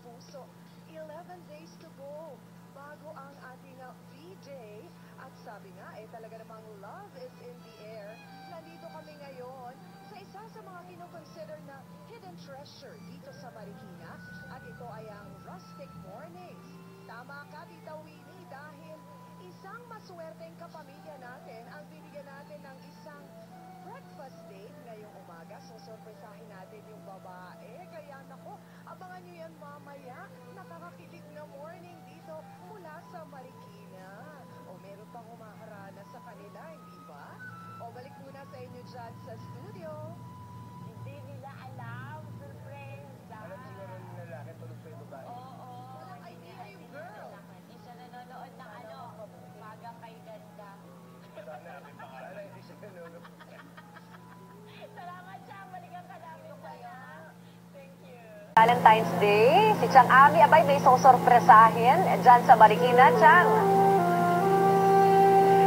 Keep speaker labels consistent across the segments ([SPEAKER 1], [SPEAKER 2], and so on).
[SPEAKER 1] puso. 11 days to go bago ang ating V-Day. At sabi nga, talaga namang love is in the air. Nandito kami ngayon sa isa sa mga kinoconsider na hidden treasure dito sa Marikina. At ito ay ang Rustic Mornings. Tama ka, Tita Winnie, dahil isang maswerteng kapamilya natin ang binigyan natin ng isang breakfast date ngayong umaga. So, surpresahin natin yung babae. Kaya nako, abangan nyo yan mamaya. Nakakakilig na morning dito mula sa Marikina. O meron pang humaharana sa kanila, hindi ba? O balik muna sa inyo dyan sa studio.
[SPEAKER 2] Hindi nila alam. Surprise.
[SPEAKER 3] Alam siguro ng lalaki, tulog pa yung babae.
[SPEAKER 2] Oo.
[SPEAKER 1] Walang idea yung girl.
[SPEAKER 2] Hindi siya nanonood ng Magang Kay Ganda.
[SPEAKER 3] Sana hindi siya nanonood.
[SPEAKER 2] Salamat siya. Balikan ka namin sa'yo. Thank you.
[SPEAKER 4] Valentine's Day, si Chang Ami, abay may susurpresahin dyan sa Marikina, Chang.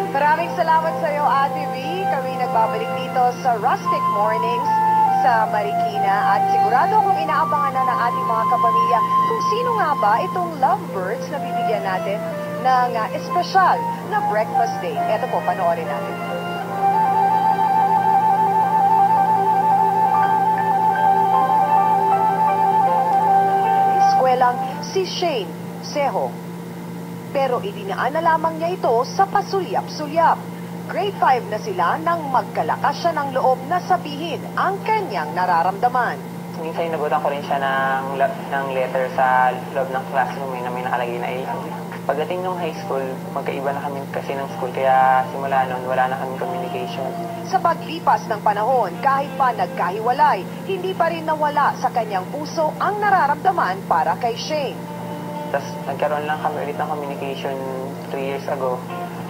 [SPEAKER 1] Maraming salamat sa iyo, Ate V. Kami nagbabalik dito sa Rustic Mornings sa Marikina. At sigurado kung inaabangan na ng ating mga kapamilya kung sino nga ba itong lovebirds na bibigyan natin ng espesyal na breakfast day. Ito po, panoorin natin. Eskwelang si Shane Seho. Pero idinaan na lamang niya ito sa pasulyap-sulyap. Grade 5 na sila nang magkalakas siya ng loob na sabihin ang kanyang nararamdaman.
[SPEAKER 5] Minsan inabutan ko rin siya ng letter sa loob ng classroom na may nakalagay na I love you. Pagdating ng high school, magkaiba na kami kasi ng school kaya simula noon wala na kaming communication.
[SPEAKER 1] Sa paglipas ng panahon, kahit pa nagkahiwalay, hindi pa rin nawala sa kanyang puso ang nararamdaman para kay Shane.
[SPEAKER 5] Tapos nagkaroon lang kami ulit ng communication 3 years ago.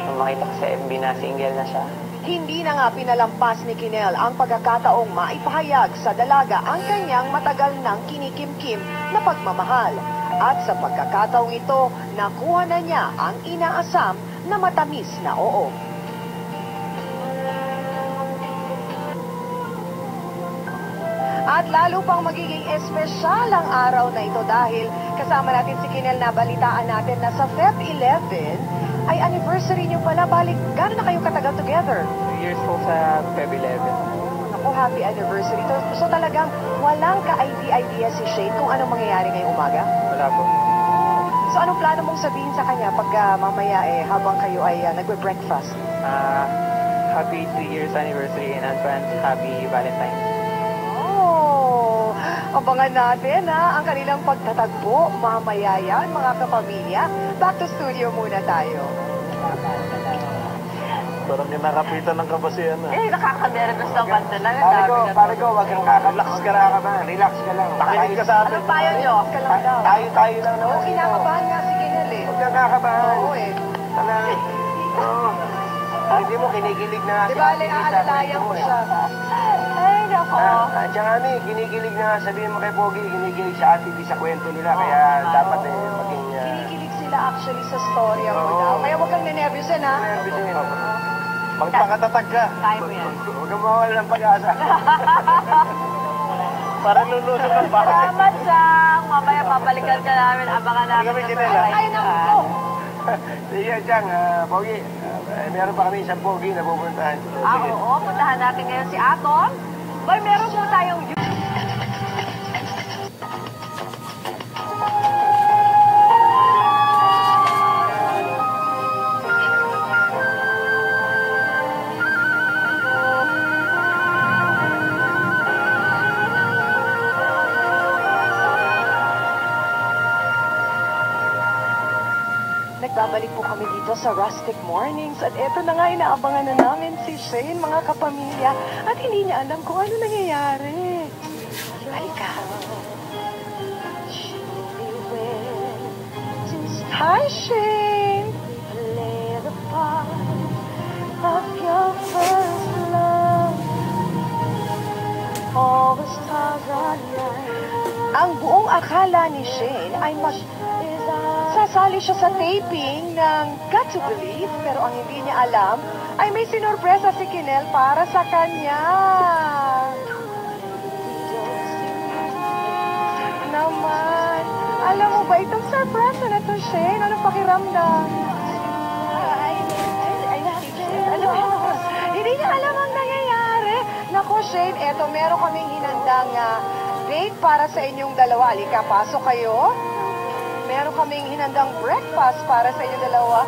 [SPEAKER 5] Nung makita ko sa FB na single na siya.
[SPEAKER 1] Hindi na nga pinalampas ni Kinel ang pagkakataong maipahayag sa dalaga ang kanyang matagal nang kinikimkim na pagmamahal. At sa pagkakataong ito, nakuha na niya ang inaasam na matamis na oo. At lalo pang magiging espesyal ang araw na ito dahil kasama natin si Kinel na balitaan natin na sa Feb 11 ay anniversary niyo pala. Balik, gano'n na kayo katagal together?
[SPEAKER 5] 2 years po sa Feb 11.
[SPEAKER 1] Naku, happy anniversary. So talagang walang ka-idea si Shane kung anong mangyayari ngayong umaga?
[SPEAKER 5] Wala po.
[SPEAKER 1] So anong plano mong sabihin sa kanya pag mamaya habang kayo ay nagbe-breakfast?
[SPEAKER 5] Happy 3 years anniversary in advance. Happy Valentine's.
[SPEAKER 1] Abangan natin ang kanilang pagtatagpo mamaya yan, mga kapamilya. Back to studio muna tayo.
[SPEAKER 3] Parang kinakapitan ng kabasihan na.
[SPEAKER 2] Nakaka-nervous ng kanta lang.
[SPEAKER 3] Pare ko, wag kang relax ka lang ka ba? Relax ka lang. Pakinig ka sa atin.
[SPEAKER 2] Anong payo nyo?
[SPEAKER 3] Tayo lang naman.
[SPEAKER 1] Oo, kinakabahan nga si Kinel eh.
[SPEAKER 3] Huwag kang kakabahan.
[SPEAKER 1] Oo eh.
[SPEAKER 3] Oo. Hindi mo kinikilig na
[SPEAKER 1] Di ba, aalalayan ko siya.
[SPEAKER 2] Ay, nako.
[SPEAKER 3] Tsaka kinikilig na sabihin mo kay Pogi, kinikilig sa atin sa kwento nila. Kaya dapat maging...
[SPEAKER 1] Kinikilig sila actually sa storya mo daw. Kaya huwag kang ninervyusin ha.
[SPEAKER 3] Magpakatatag ka.
[SPEAKER 2] Kaya mo yan.
[SPEAKER 3] Huwag kang mawala ng pag-asa. Para lulusot ang bahay.
[SPEAKER 2] Salamat, Chang. Mamaya papalikan ka namin. Abangan namin.
[SPEAKER 3] Kami kinela.
[SPEAKER 1] Ay, naku.
[SPEAKER 3] Sige, Chang, Pogi. Meron pa kami isang Pogi na pupuntahan.
[SPEAKER 2] Oo, puntahan natin ngayon si Aton. Boy, meron po tayong...
[SPEAKER 1] Nagbabalik po kami dito sa Rustic Mornings at eto na nga inaabangan na namin si Shane, mga kapamilya, at hindi niya alam kung ano nangyayari. Halika. Hi, Shane! Play the part of your first love. All the stars are night. Ang buong akala ni Shane ay sasali siya sa taping ng Got to Believe, pero ang hindi niya alam ay may sinorpresa si Kinel para sa kanya. Naman, alam itong surprise na ito, Shane. Anong pakiramdam? Hindi niya alam ang nangyayari. Naku, Shane, eto, meron kaming hinandang date para sa inyong dalawa. Halika, pasok kayo. Meron kaming hinandang breakfast para sa inyong dalawa.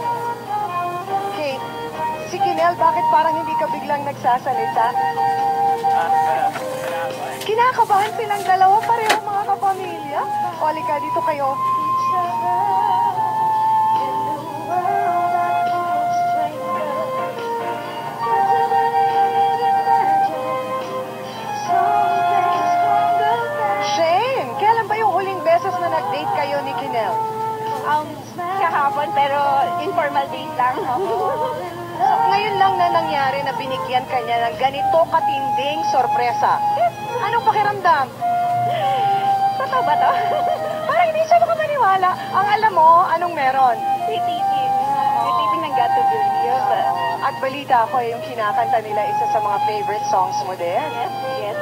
[SPEAKER 1] Kate, si Kinel, bakit parang hindi ka biglang nagsasalita? Kinakabahan silang dalawa, pareho mga kapamilya. O, halika, dito kayo. Shane, kailan ba yung huling beses na nag-date kayo ni Kinel?
[SPEAKER 2] Kahapon, pero informal date lang.
[SPEAKER 1] Ngayon lang na nangyari na binigyan kanya ng ganito katinding sorpresa. Anong pakiramdam?
[SPEAKER 2] Totoo ba to?
[SPEAKER 1] Parang hindi siya makamaniwala. Ang alam mo, anong meron?
[SPEAKER 2] Tititing. Tititing ng Got to Believe.
[SPEAKER 1] At balita ko yung kinakanta nila isa sa mga favorite songs mo din.
[SPEAKER 2] Yes.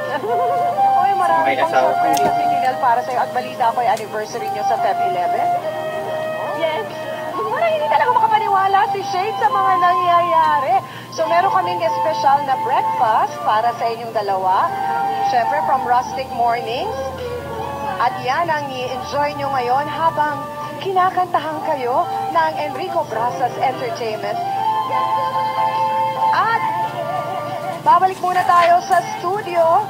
[SPEAKER 1] Oy, marami pang sorpresa si Kinel para sa'yo. At balita ko yung anniversary niyo sa Feb 11.
[SPEAKER 2] Yes.
[SPEAKER 1] Parang hindi talaga makapaniwala si Shade sa mga nangyayari. So meron kaming espesyal na breakfast para sa inyong dalawa. Siyempre from Rustic Mornings. At yan ang i-enjoy nyo ngayon habang kinakantahan kayo ng Enrico Brasas Entertainment. At babalik muna tayo sa studio.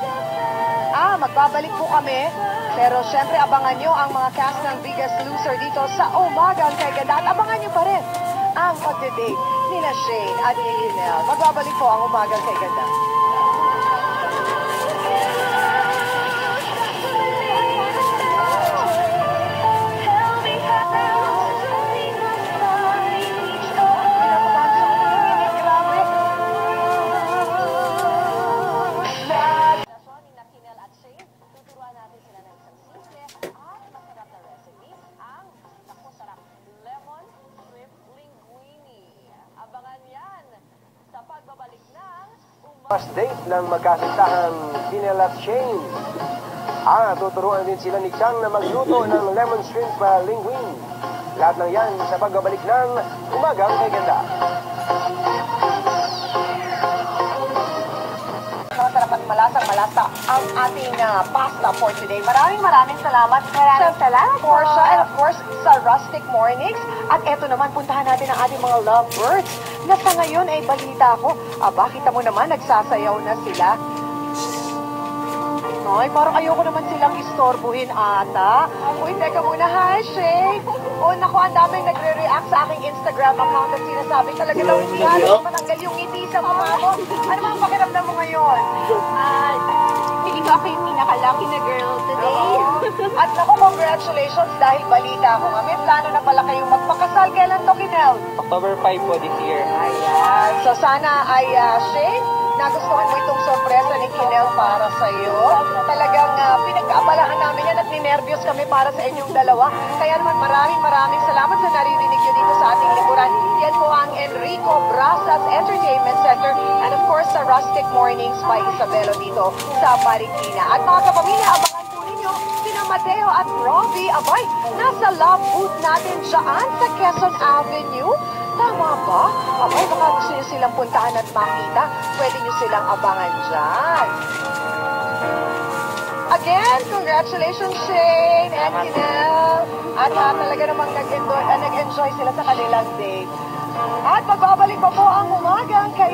[SPEAKER 1] Magbabalik po kami. Pero syempre abangan nyo ang mga cast ng Biggest Loser dito sa Umagang Kay Ganda. At abangan nyo pa rin ang pagde-date ni na Shane at ni Kinel. Magbabalik po ang Umagang Kay Ganda.
[SPEAKER 3] First date ng magkasintahang Kinel at Shane. Tuturuan din sila ni Chang na magluto ng lemon shrimp linguine. Lahat ng yan sa pagbabalik ng Umagang Kay Ganda.
[SPEAKER 1] Masarap at malasa ang ating pasta for today. Maraming salamat. Portia, and of course, sa Rustic Mornings. At eto naman, puntahan natin ang ating mga lovebirds na sa ngayon ay balita ko. Kita mo naman, nagsasayaw na sila. Ay, parang ayoko naman silang istorbuhin ata. Uy, teka muna, hi, Shane. Naku, ang daming nagre-react sa aking Instagram account at sinasabi talaga daw hindi halos matanggal yung ngiti sa mukha mo. Ano bang pakiramdam mo ngayon?
[SPEAKER 2] Feeling ko ako yung pinaka-lucky na girl today.
[SPEAKER 1] At naku, congratulations dahil balita ko nga. May plano na pala kayong magpakasal. Kailan to, Kinel?
[SPEAKER 5] October 5 po this year.
[SPEAKER 1] Ayan. So sana ay, Shane, nagustuhan mo itong sorpresa ni Kinel para sa iyo. Talagang pinag-aabalahan namin yan at ninervyos kami para sa inyong dalawa. Kaya naman maraming salamat sa naririnig nyo dito sa ating likuran. Yan po ang Enrico Brasas Entertainment Center and of course sa Rustic Mornings by Isabelo dito sa Marikina. At mga kapamilya, abangan po ninyo sina Mateo at Robbie. Abay, nasa love booth natin dyan sa Quezon Avenue. Tama ba? Abay, baka gusto nyo silang puntaan at makita. Pwede nyo silang abangan dyan. Again, congratulations, Shane and Kinel. At talaga namang nag-enjoy sila sa kanilang date. At magbabalik pa po ang Umagang Kay